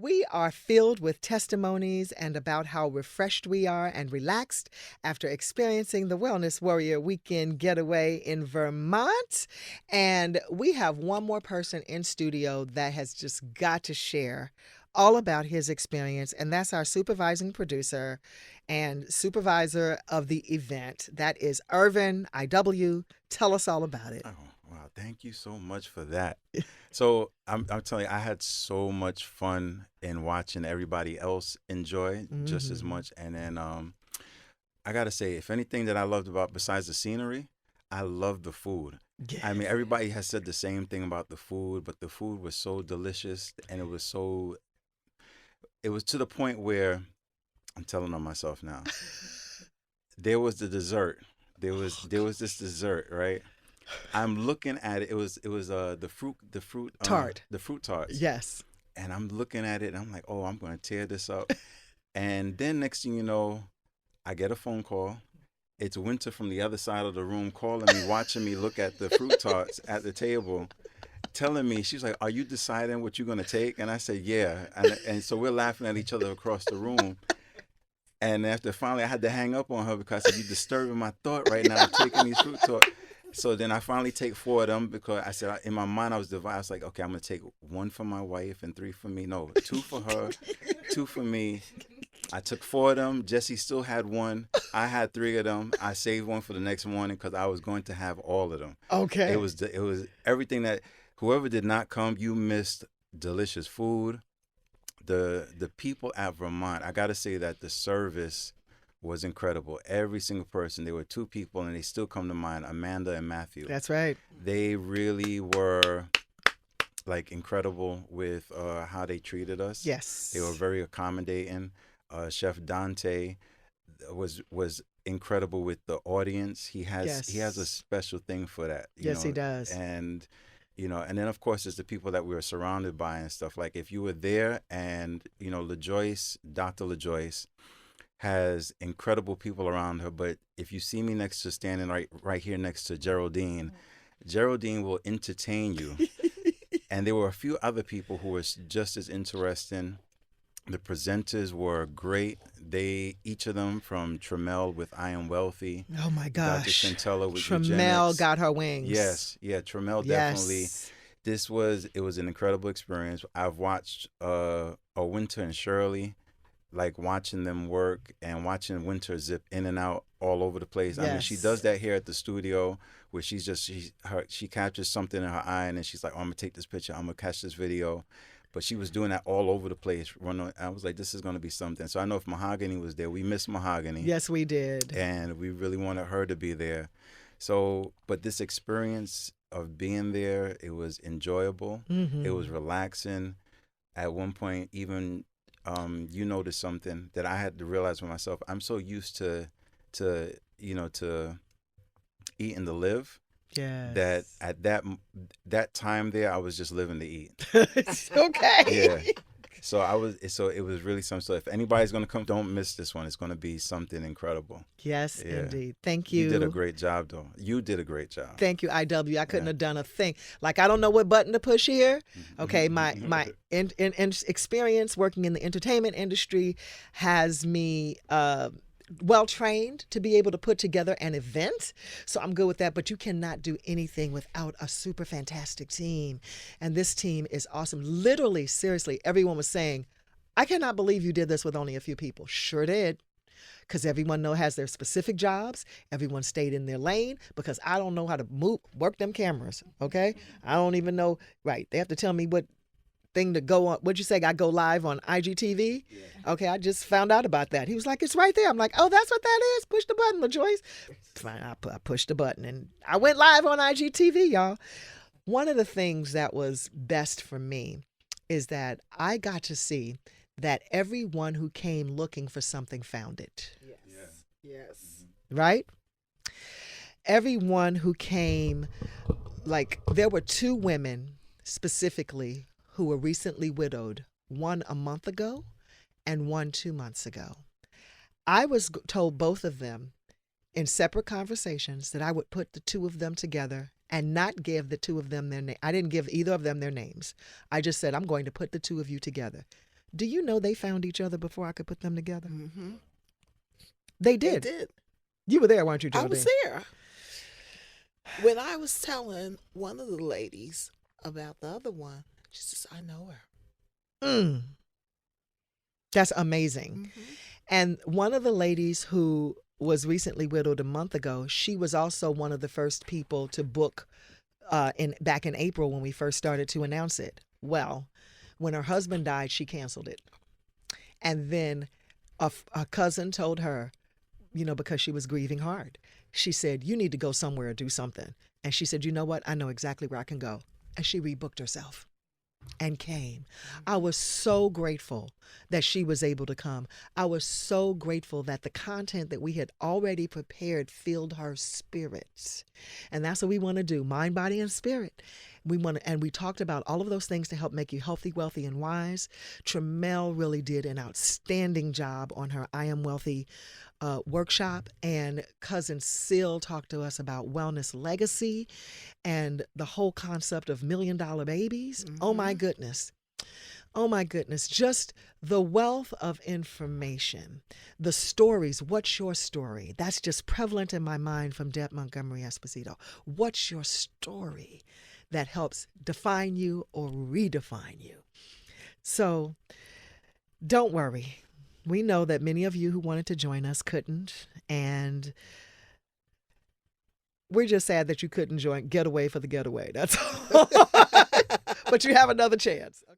We are filled with testimonies and about how refreshed we are and relaxed after experiencing the Wellness Warrior Weekend getaway in Vermont. And we have one more person in studio that has just got to share all about his experience, and that's our supervising producer and supervisor of the event. That is Irvin IW. Tell us all about it. Oh, wow. Thank you so much for that. So I'm telling you, I had so much fun in watching everybody else enjoy just as much. And then I got to say, if anything that I loved about besides the scenery, I loved the food. I mean, everybody has said the same thing about the food, but the food was so delicious, and it was to the point where I'm telling on myself now. There was the dessert. There was this dessert, right? I'm looking at it. It was the fruit Tart. the fruit tarts. Yes. And I'm looking at it and I'm like, oh, I'm gonna tear this up. And then next thing you know, I get a phone call. It's Winter from the other side of the room calling me, watching me look at the fruit tarts at the table, telling me, she's like, are you deciding what you're gonna take? And I said, yeah. And so we're laughing at each other across the room. And after finally I had to hang up on her because I said, you're disturbing my thought right now, taking these fruit tarts. So then I finally take 4 of them because I said, in my mind, I was divided. I was like, okay, I'm going to take 1 for my wife and 3 for me. No, 2 for her, 2 for me. I took 4 of them. Jesse still had 1. I had 3 of them. I saved 1 for the next morning because I was going to have all of them. Okay. It was everything that whoever did not come, you missed delicious food. The people at Vermont, I got to say that the service was incredible. Every single person. There were 2 people, and they still come to mind, Amanda and Matthew. That's right. They really were like incredible with how they treated us. Yes. They were very accommodating. Chef Dante was incredible with the audience. He has a special thing for that. Yes, he does. And and then of course it's the people that we were surrounded by and stuff. Like if you were there, and Dr. LaJoyce has incredible people around her, but if you see me standing right here next to Geraldine will entertain you. And there were a few other people who were just as interesting. The presenters were great. Each of them, from Tremel with I Am Wealthy. Oh my gosh. Dr. Chantella with Tremel Eugenics. got her wings. Yes, yeah, Tremel definitely. It was an incredible experience. I've watched Winter and Shirley, like watching them work and watching Winter zip in and out all over the place. Yes. I mean, she does that here at the studio where she captures something in her eye and then she's like, oh, I'm gonna take this picture, I'm gonna catch this video. But she was doing that all over the place. I was like, this is gonna be something. So I know if Mahogany was there, we missed Mahogany. Yes, we did. And we really wanted her to be there. So, but this experience of being there, it was enjoyable. Mm-hmm. It was relaxing. At one point, even you noticed something that I had to realize for myself. I'm so used to eating to live. Yes. That at that time there, I was just living to eat. Okay. Yeah. So it was really something. So if anybody's gonna come, don't miss this one. It's gonna be something incredible. Yes, Yeah. indeed. Thank you. You did a great job, though. You did a great job. Thank you, IW. I couldn't have done a thing. Like, I don't know what button to push here. Okay, my in experience working in the entertainment industry has me well trained to be able to put together an event. So I'm good with that. But you cannot do anything without a super fantastic team. And this team is awesome. Literally, seriously, everyone was saying, I cannot believe you did this with only a few people. Sure did. Because everyone has their specific jobs. Everyone stayed in their lane because I don't know how to work them cameras. Okay. I don't even know. Right. They have to tell me what thing to go on. What'd you say? I go live on IGTV? Yeah. Okay, I just found out about that. He was like, it's right there. I'm like, oh, that's what that is? Push the button, LaJoyce. Fine, I pushed the button and I went live on IGTV, y'all. One of the things that was best for me is that I got to see that everyone who came looking for something found it. Yes. Right? Everyone who came, like, there were 2 women specifically who were recently widowed, one a month ago and one 2 months ago. I was told both of them in separate conversations that I would put the 2 of them together and not give the 2 of them their name. I didn't give either of them their names. I just said, I'm going to put the 2 of you together. Do you know they found each other before I could put them together? Mm-hmm. They They did. did. You were there, weren't you, I Geraldine? was there. When I was telling one of the ladies about the other one, she says, I know her. Mm. That's amazing. Mm-hmm. And one of the ladies who was recently widowed a month ago, she was also one of the first people to book back in April when we first started to announce it. Well, when her husband died, she canceled it. And then a cousin told her, because she was grieving hard, she said, you need to go somewhere or do something. And she said, you know what? I know exactly where I can go. And she rebooked herself and came. I was so grateful that she was able to come. I was so grateful that the content that we had already prepared filled her spirit. And that's what we want to do, mind, body, and spirit. And we talked about all of those things to help make you healthy, wealthy, and wise. Tremel really did an outstanding job on her I Am Wealthy workshop, and cousin Syl talked to us about wellness legacy and the whole concept of $1 million babies. Mm-hmm. Oh my goodness. Oh my goodness. Just the wealth of information, the stories. What's your story? That's just prevalent in my mind from Deb Montgomery Esposito. What's your story that helps define you or redefine you? So don't worry. We know that many of you who wanted to join us couldn't, and we're just sad that you couldn't get away for the getaway. That's all. But you have another chance.